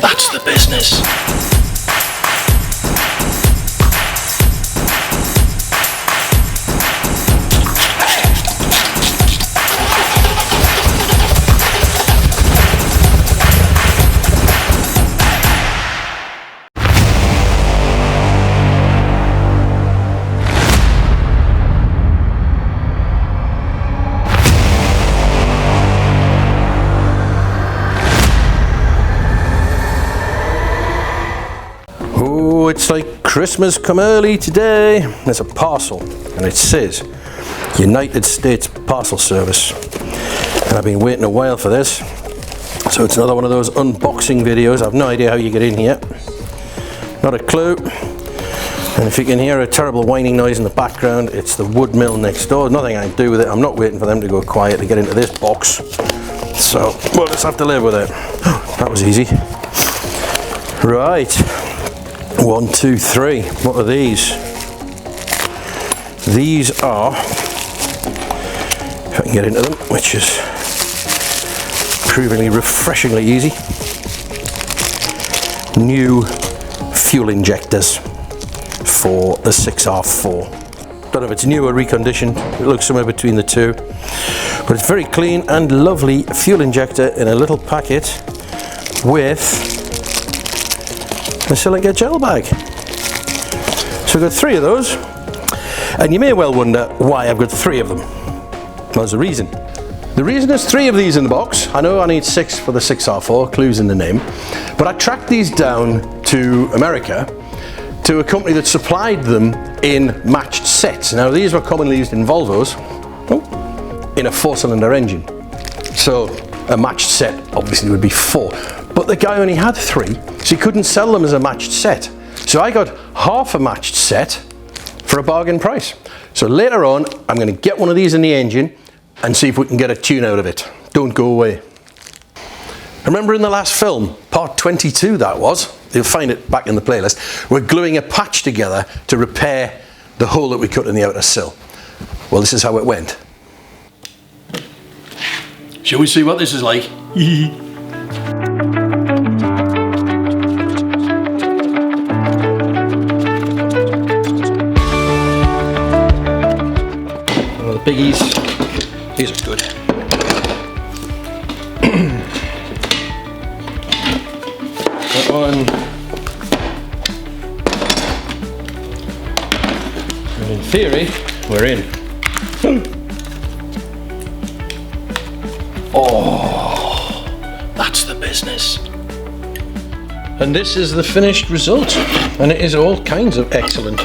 That's the business. Oh, it's like Christmas come early today. There's a parcel and it says United States Parcel Service. And I've been waiting a while for this. So it's another one of those unboxing videos. I've no idea how you get in here. Not a clue. And if you can hear a terrible whining noise in the background, it's the wood mill next door. Nothing I can do with it. I'm not waiting for them to go quiet to get into this box. So we'll just have to live with it. That was easy. Right. 1, 2, 3. What are these? These are, if I can get into them, which is provingly refreshingly easy, new fuel injectors for the 6R4. Don't know if it's new or reconditioned. It looks somewhere between the two, but it's very clean and lovely fuel injector in a little packet with a silica gel bag. So I've got 3 of those, and you may well wonder why I've got 3 of them. Well, there's a reason. The reason there's 3 of these in the box, I know I need 6 for the 6R4, clues in the name, but I tracked these down to America to a company that supplied them in matched sets. Now these were commonly used in Volvos, in a 4-cylinder engine. So a matched set obviously would be 4. But the guy only had 3, so he couldn't sell them as a matched set. So I got half a matched set for a bargain price. So later on, I'm going to get one of these in the engine and see if we can get a tune out of it. Don't go away. Remember in the last film, part 22 that was, you'll find it back in the playlist, we're gluing a patch together to repair the hole that we cut in the outer sill. Well, this is how it went. Shall we see what this is like? Biggies, these are good. That one, and in theory, we're in. Oh, that's the business. And this is the finished result, and it is all kinds of excellent.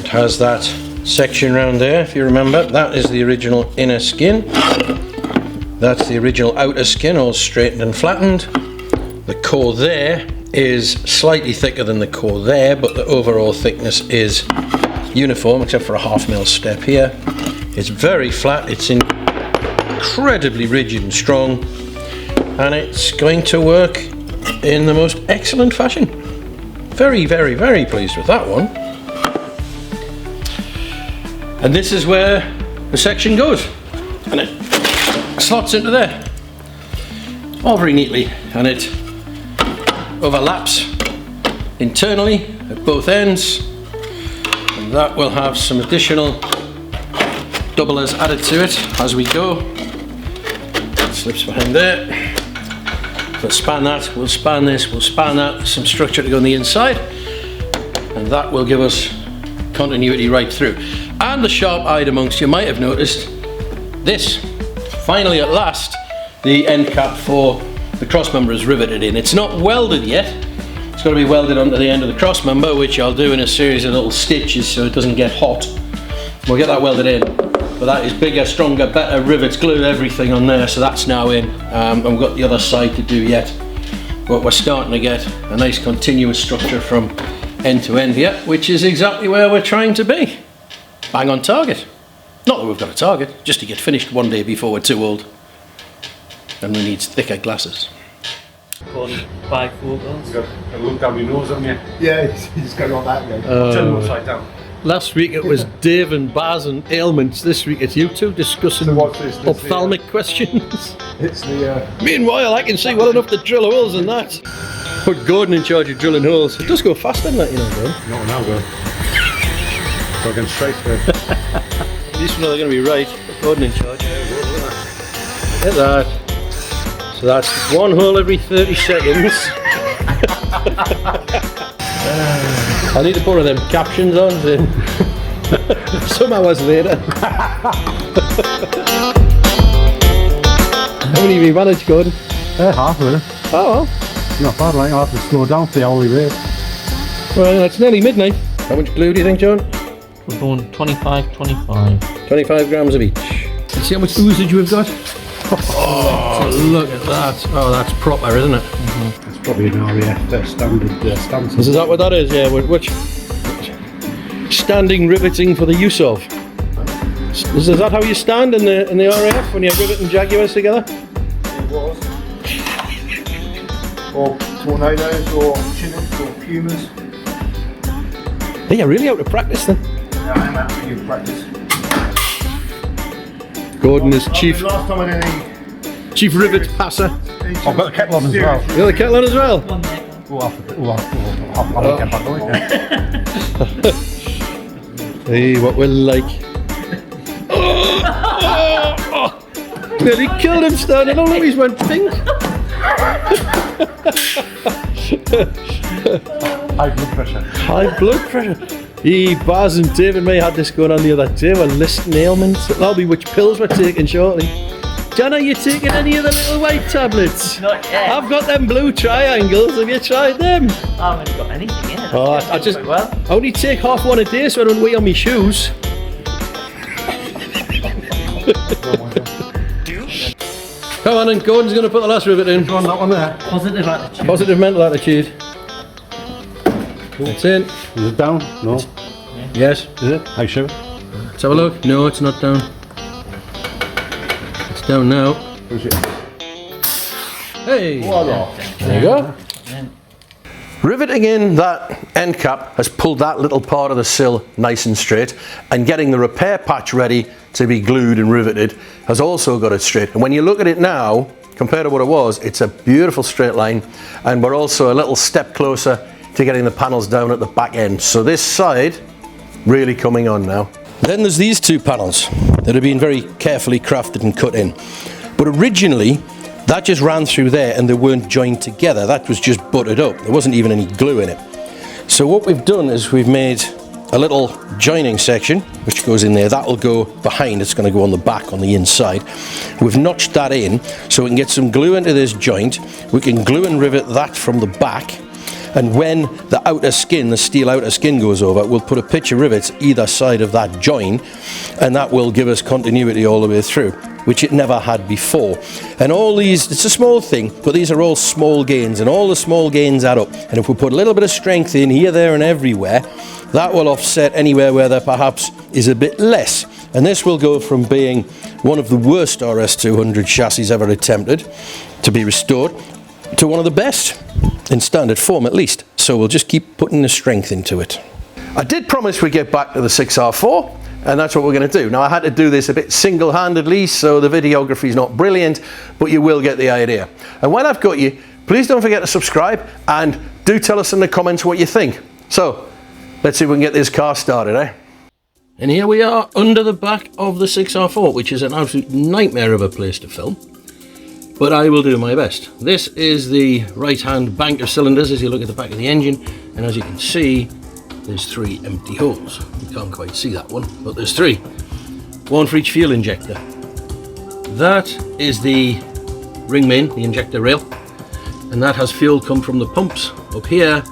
It has that section round there, if you remember, that is the original inner skin. That's the original outer skin, all straightened and flattened. The core there is slightly thicker than the core there, but the overall thickness is uniform, except for a 1/2 mil step here. It's very flat, it's incredibly rigid and strong, and it's going to work in the most excellent fashion. Very, very, very pleased with that one. And this is where the section goes, and it slots into there all very neatly, and it overlaps internally at both ends, and that will have some additional doublers added to it as we go. It slips behind there. We'll span that, we'll span this, we'll span that, some structure to go on the inside, and that will give us continuity right through. And the sharp-eyed amongst you might have noticed this. Finally, at last, the end cap for the cross member is riveted in. It's not welded yet. It's got to be welded onto the end of the cross member, which I'll do in a series of little stitches so it doesn't get hot. We'll get that welded in. But that is bigger, stronger, better rivets, glue, everything on there, so that's now in. And we've got the other side to do yet. But we're starting to get a nice continuous structure from end to end here, which is exactly where we're trying to be. Bang on target. Not that we've got a target, just to get finished one day before we're too old. And we need thicker glasses. By 4 girls. You got a look down your nose, haven't you? Yeah, you just go like that again. I'll turn them upside down. Last week it was Dave and Baz and ailments. This week it's you two discussing ophthalmic questions. It's the Meanwhile, I can see well enough to drill holes in that. Put Gordon in charge of drilling holes. It does go faster than that, you know, Gordon. not now, go. So going straight through. At least we know they're going to be right. Put Gordon in charge. Look at that. So that's one hole every 30 seconds. I need to put one of them captions on then. Some hours later. How many have you managed, Gordon? Half really. Oh well. Not bad, like I'll have to slow down for the hourly rate. Well, it's nearly midnight. How much glue do you think, John? We're going 25, 25. 25 grams of each. Let's see how much oozage we've got. Oh, look at that. Oh, that's proper, isn't it? It's probably an RAF standard stance. Is that what that is? Yeah, which standing riveting for the use of? Is that how you stand in the RAF when you're riveting Jaguars together? It was. Or tornadoes, or Chinooks, or Pumas. Hey, you're really out of practice then. Yeah, I'm out for you practice. Gordon is chief Last time I did rivet passer. I've got the kettle on as well. You got the kettle on as well? I'll get back on it. Hey, what we're like. Nearly killed him standing on him, he's went pink. High blood pressure. High blood pressure. Baz and Dave and me had this going on the other day. We're listing ailments. That'll be which pills we're taking shortly. John, are you taking any of the little white tablets? Not yet. I've got them blue triangles. Have you tried them? I haven't got anything in it. Oh, I just well. I only take half one a day so I don't weigh on my shoes. Come on, and Gordon's going to put the last rivet in. On that one there. Positive attitude. Positive mental attitude. That's in. Is it down? No. Yes. Is it? Are you sure? Let's have a look. No, it's not down. It's down now. Is it? Hey. Voila. There you go. Riveting in that end cap has pulled that little part of the sill nice and straight, and getting the repair patch ready to be glued and riveted has also got it straight. And when you look at it now, compared to what it was, it's a beautiful straight line, and we're also a little step closer to getting the panels down at the back end. So this side really coming on now. Then there's these two panels that have been very carefully crafted and cut in. But originally, that just ran through there and they weren't joined together. That was just butted up. There wasn't even any glue in it. So what we've done is we've made a little joining section which goes in there. That'll go behind. It's going to go on the back, on the inside. We've notched that in so we can get some glue into this joint. We can glue and rivet that from the back. And when the outer skin, the steel outer skin goes over, we'll put a pitch of rivets either side of that join, and that will give us continuity all the way through, which it never had before. And all these, it's a small thing, but these are all small gains, and all the small gains add up. And if we put a little bit of strength in here, there and everywhere, that will offset anywhere where there perhaps is a bit less. And this will go from being one of the worst RS200 chassis ever attempted to be restored to one of the best in standard form, at least. So we'll just keep putting the strength into it. I did promise we'd get back to the 6R4, and that's what we're going to do. Now, I had to do this a bit single-handedly, so the videography is not brilliant, but you will get the idea. And when I've got you, please don't forget to subscribe, and do tell us in the comments what you think. So let's see if we can get this car started, eh? And here we are under the back of the 6R4, which is an absolute nightmare of a place to film. But I will do my best. This is the right-hand bank of cylinders as you look at the back of the engine, and as you can see, there's 3 empty holes. You can't quite see that one, but there's 3. One for each fuel injector. That is the ring main, the injector rail, and that has fuel come from the pumps up here,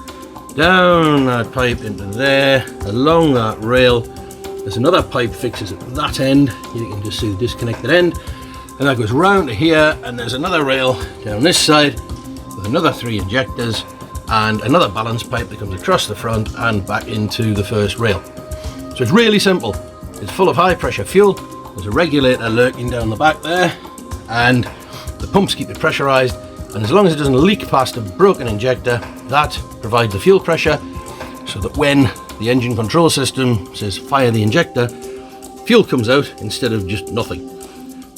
down that pipe into there, along that rail. There's another pipe fixes at that end. You can just see the disconnected end. And that goes round to here, and there's another rail down this side with another 3 injectors and another balance pipe that comes across the front and back into the first rail. So it's really simple. It's full of high pressure fuel. There's a regulator lurking down the back there, and the pumps keep it pressurized, and as long as it doesn't leak past a broken injector, that provides the fuel pressure so that when the engine control system says fire the injector, fuel comes out instead of just nothing.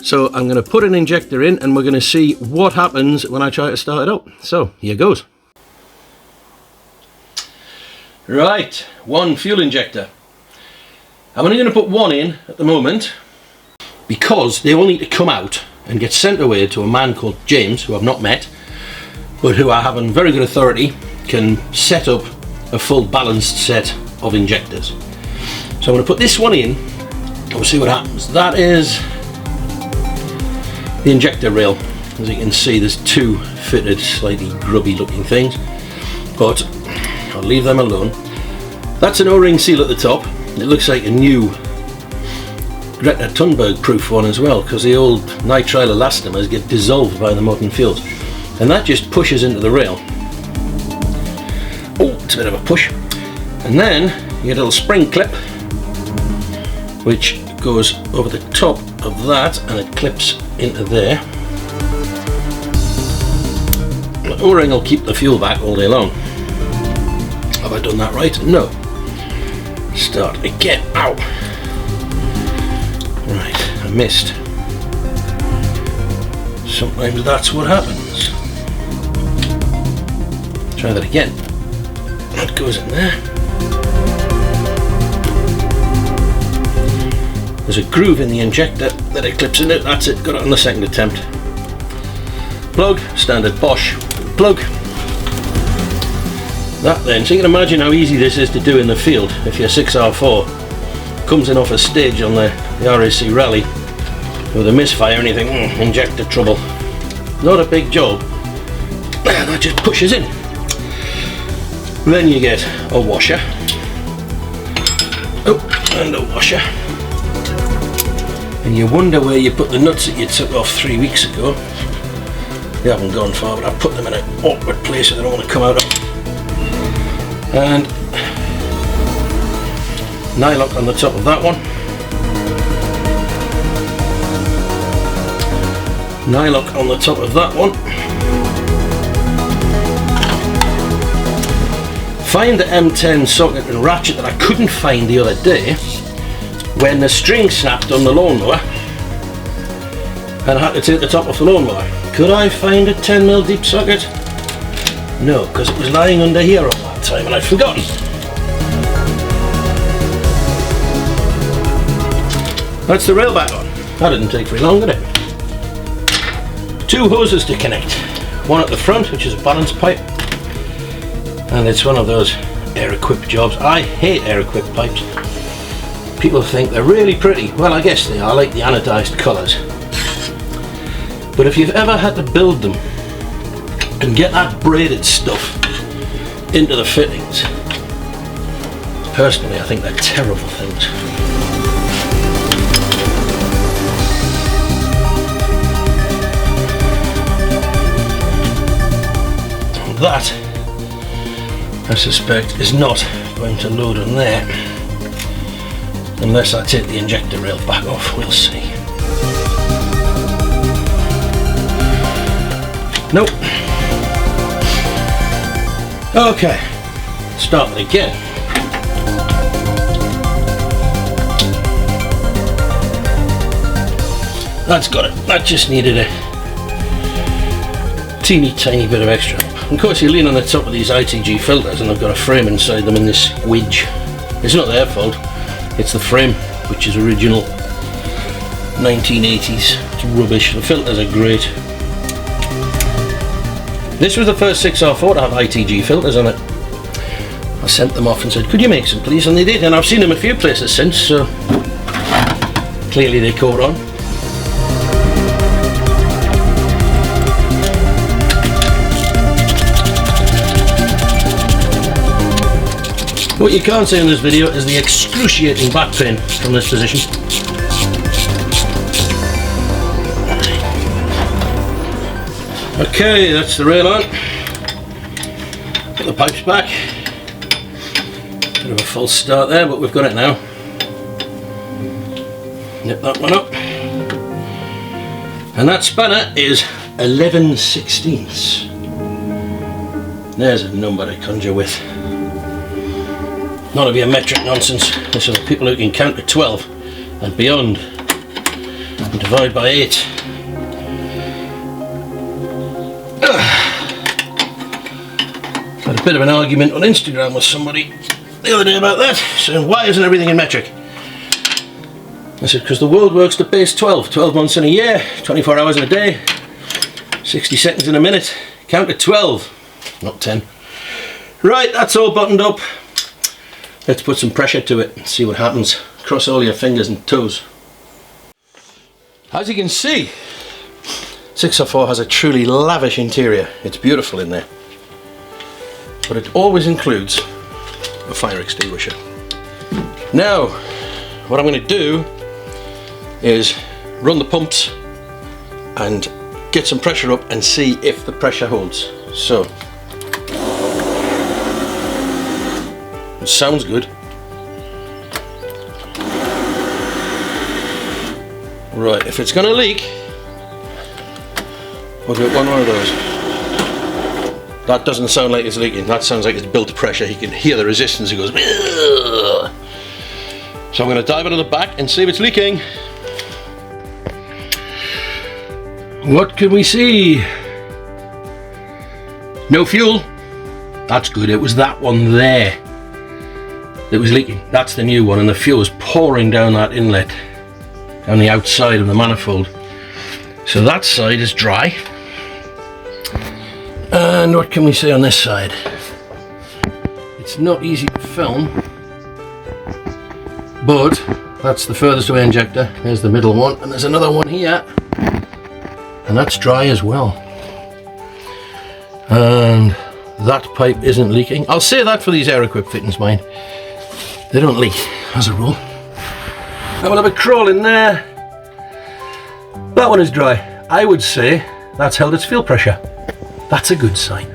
So I'm going to put an injector in and we're going to see what happens when I try to start it up. So here goes. Right, one fuel injector. I'm only going to put one in at the moment because they all need to come out and get sent away to a man called James, who I've not met, but who I have on very good authority can set up a full balanced set of injectors. So I'm going to put this one in and we'll see what happens. That is the injector rail. As you can see, there's two fitted, slightly grubby looking things, but I'll leave them alone. That's an O-ring seal at the top. It looks like a new Greta Thunberg proof one as well, because the old nitrile elastomers get dissolved by the modern fuels, and that just pushes into the rail. Oh, it's a bit of a push. And then you get a little spring clip which goes over the top of that and it clips into there. The O-ring will keep the fuel back all day long. Have I done that right? No. Start again. Ow! Right, I missed. Sometimes that's what happens. Try that again. That goes in there. There's a groove in the injector that it clips into. That's it, got it on the second attempt. Plug, standard Bosch plug. That then, so you can imagine how easy this is to do in the field. If your 6R4 comes in off a stage on the RAC Rally with a misfire and you think, injector trouble. Not a big job. That just pushes in. Then you get a washer. Oh, and a washer. And you wonder where you put the nuts that you took off 3 weeks ago. They haven't gone far, but I put them in an awkward place that they don't want to come out of. And nylock on the top of that one. Nylock on the top of that one. Find the M10 socket and ratchet that I couldn't find the other day when the string snapped on the lawnmower and I had to take the top off the lawnmower. Could I find a 10mm deep socket? No, because it was lying under here all that time and I'd forgotten. That's the rail back on. That didn't take very long, did it? Two hoses to connect. One at the front, which is a balance pipe, and it's one of those air-equipped jobs. I hate air-equipped pipes. People think they're really pretty. Well, I guess they are, like the anodized colours. But if you've ever had to build them and get that braided stuff into the fittings, personally I think they're terrible things. That, I suspect, is not going to load on there unless I take the injector rail back off. We'll see. Nope. Okay, start it again. That's got it. That just needed a teeny tiny bit of extra. Of course, you lean on the top of these ITG filters and they've got a frame inside them in this wedge. It's not their fault, it's the frame, which is original 1980s. It's rubbish. The filters are great. This was the first 6R4 to have ITG filters on it. I sent them off and said, could you make some please? And they did, and I've seen them a few places since, so clearly they caught on. What you can't see in this video is the excruciating back pain from this position. Okay, that's the rail on. Put the pipes back. Bit of a false start there, but we've got it now. Nip that one up. And that spanner is 11/16. There's a number to conjure with. None of your metric nonsense. This is for people who can count to 12 and beyond. And divide by 8. Had a bit of an argument on Instagram with somebody the other day about that, saying why isn't everything in metric? I said because the world works to base 12 months in a year, 24 hours in a day, 60 seconds in a minute. Count to 12, not 10. Right, that's all buttoned up. Let's put some pressure to it and see what happens. Cross all your fingers and toes. As you can see, 604 has a truly lavish interior. It's beautiful in there. But it always includes a fire extinguisher. Now, what I'm going to do is run the pumps and get some pressure up and see if the pressure holds. So, it sounds good. Right, if it's going to leak, we'll do it one of those. That doesn't sound like it's leaking, that sounds like it's built pressure. You can hear the resistance, it goes. Ugh. So I'm going to dive into the back and see if it's leaking. What can we see? No fuel. That's good, it was that one there that was leaking. That's the new one, and the fuel is pouring down that inlet, down the outside of the manifold. So that side is dry. And what can we see on this side? It's not easy to film, but that's the furthest away injector. There's the middle one, and there's another one here, and that's dry as well. And that pipe isn't leaking. I'll say that for these air-equipped fittings, mind. They don't leak, as a rule. I will have a crawl in there. That one is dry. I would say that's held its fuel pressure. That's a good sign.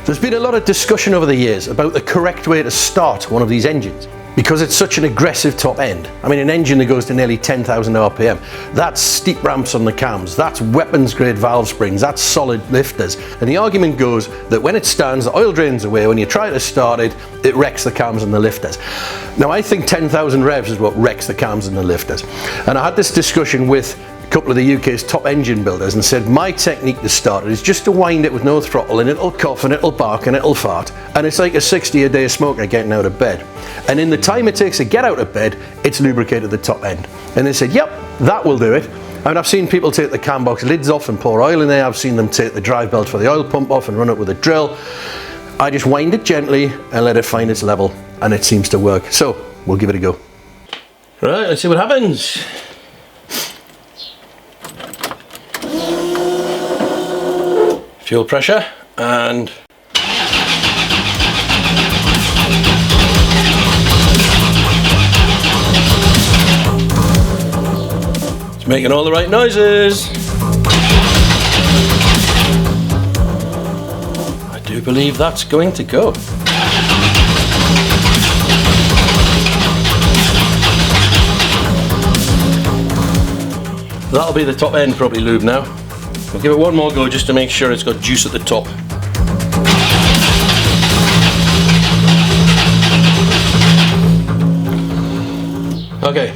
There's been a lot of discussion over the years about the correct way to start one of these engines because it's such an aggressive top end. I mean, an engine that goes to nearly 10,000 RPM, that's steep ramps on the cams, that's weapons grade valve springs, that's solid lifters. And the argument goes that when it stands, the oil drains away. When you try to start it, it wrecks the cams and the lifters. Now, I think 10,000 revs is what wrecks the cams and the lifters. And I had this discussion with a couple of the UK's top engine builders and said my technique to start it is just to wind it with no throttle, and it'll cough and it'll bark and it'll fart, and it's like a 60 a day smoker getting out of bed. And in the time it takes to get out of bed, it's lubricated the top end. And they said, yep, that will do it. I mean, I've seen people take the cam box lids off and pour oil in there. I've seen them take the drive belt for the oil pump off and run it with a drill. I just wind it gently and let it find its level, and it seems to work. So we'll give it a go. Right, let's see what happens. Fuel pressure, and it's making all the right noises. I do believe that's going to go. That'll be the top end probably lube now. We'll give it one more go just to make sure it's got juice at the top. Okay.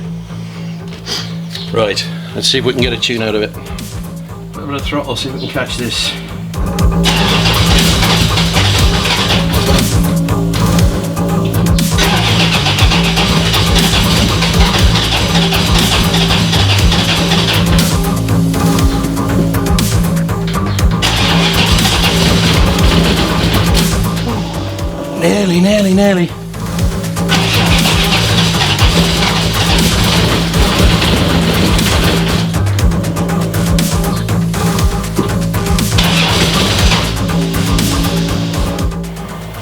Right, let's see if we can get a tune out of it. A bit of throttle, see if we can catch this. Nearly.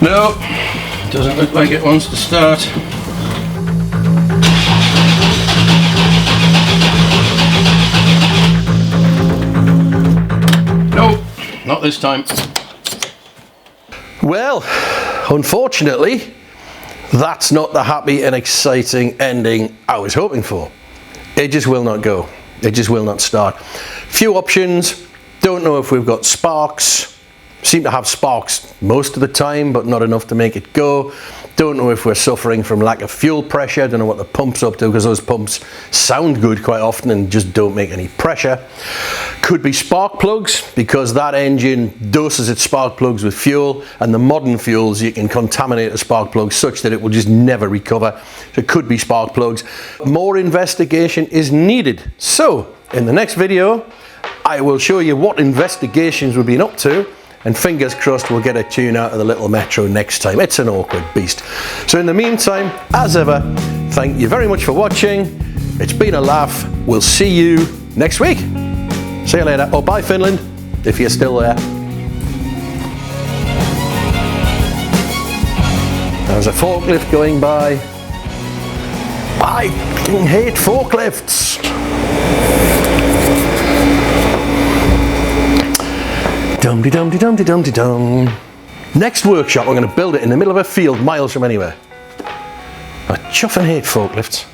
No, doesn't look like it wants to start. No, not this time. Well, unfortunately, that's not the happy and exciting ending I was hoping for. It just will not go. It just will not start. Few options. Don't know if we've got sparks, seem to have sparks most of the time, but not enough to make it go. Don't know if we're suffering from lack of fuel pressure. Don't know what the pump's up to, because those pumps sound good quite often and just don't make any pressure. Could be spark plugs, because that engine doses its spark plugs with fuel, and the modern fuels, you can contaminate a spark plug such that it will just never recover. So it could be spark plugs. More investigation is needed. So in the next video, I will show you what investigations we've been up to, and fingers crossed we'll get a tune out of the little Metro next time. It's an awkward beast. So in the meantime, as ever, thank you very much for watching. It's been a laugh. We'll see you next week. See you later. Oh, bye Finland, if you're still there. There's a forklift going by. I hate forklifts. Dum-de-dum-de-dum-de-dum-de-dum. Next workshop, I'm going to build it in the middle of a field miles from anywhere. I chuffing hate forklifts.